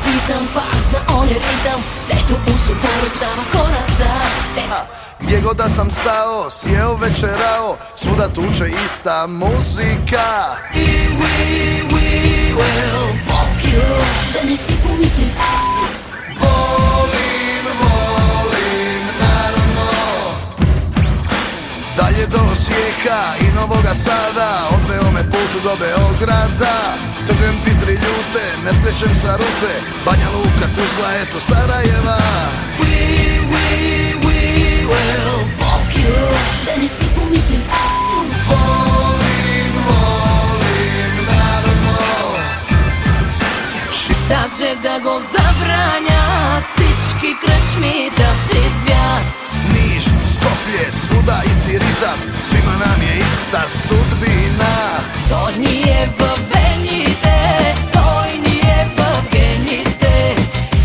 pitam, pa za on je ritam, te tu ušu poručava horata. Gdje god da sam stao, sjeo, večerao, svuda tuče ista muzika. We will fuck you. Da ne si pomisli. Volim, naravno. Dalje do Osijeka i Novoga Sada, odveo me put do Beograda. Trgnem ti tri ljute, ne skrećem sa rute, Banja Luka, Tuzla, eto Sarajeva. We will fuck you. Da ne si pomisli. Volim, naravno. Šitaže da go zabranjat, psički krčmi da vzrivjat. Niš, Skoplje, svuda isti ritam, svima nam je ista sudbina. To nije venite, to nije genite.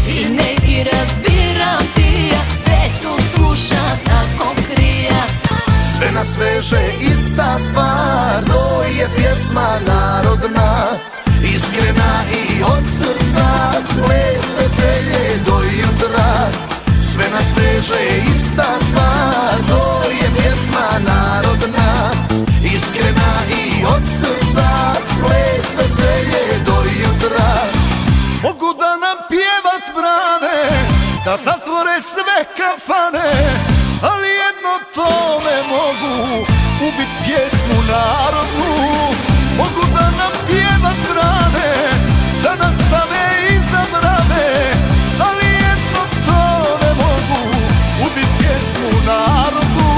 I neki razbiram ti, ja te tu slušat ako krijat. Sve nas veže ista stvar, to je pjesma narodna, iskrena i od srca, ples, veselje do jutra. Sve nas veže ista stvar, to je pjesma narodna, iskrena i od srca, ples, veselje do jutra. Mogu da nam pjevat brane, da zatvore sve kafane, ali jedno to ne mogu, ubit pjesmu narodnu. Mogu da nam pjevat brane, da nas stave iza brave, ali jedno to ne mogu, ubit pjesmu narodnu.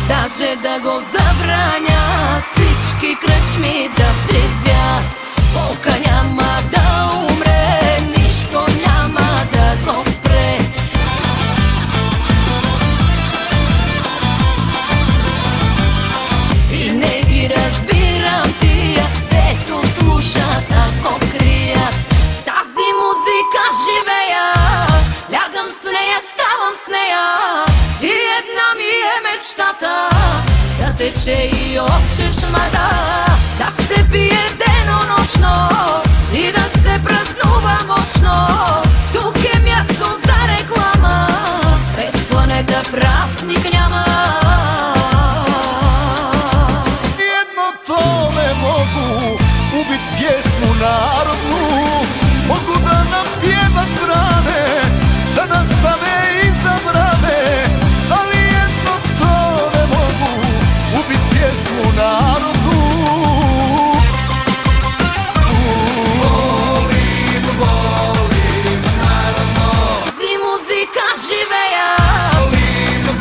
Daže da go zabranjat, psički krčmi da vzrivjat. Polka njama da umre, ništo njama da go spre. I neki razbiram ti, ja te tu slušat ako krijat. Stazi muzika žive ja, ljagam s neja, stavam s neja. I jedna mi je mečtata, da teče i opće šmada, da se pije denonoćno i da se praznuva moćno. Tuk je mjesto za reklama, bez planeta praznik njama. Jedno to ne mogu, ubit pjesmu narodnu. Mogu da nam pjevat brane, da nas stave iza brave, ali jedno to ne mogu, ubit pjesmu narodnu. Volim, naravno. Zi muzika žive ja,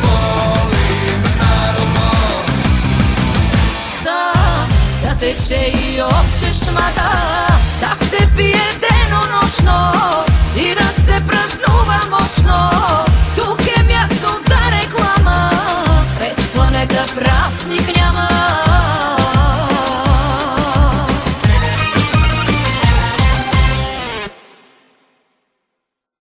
Volim, naravno. da teče i opće šmada, da se pije denonoćno i da se praznuva moćno. Tuk je mjesto za reklama, bez planeta praznik njama.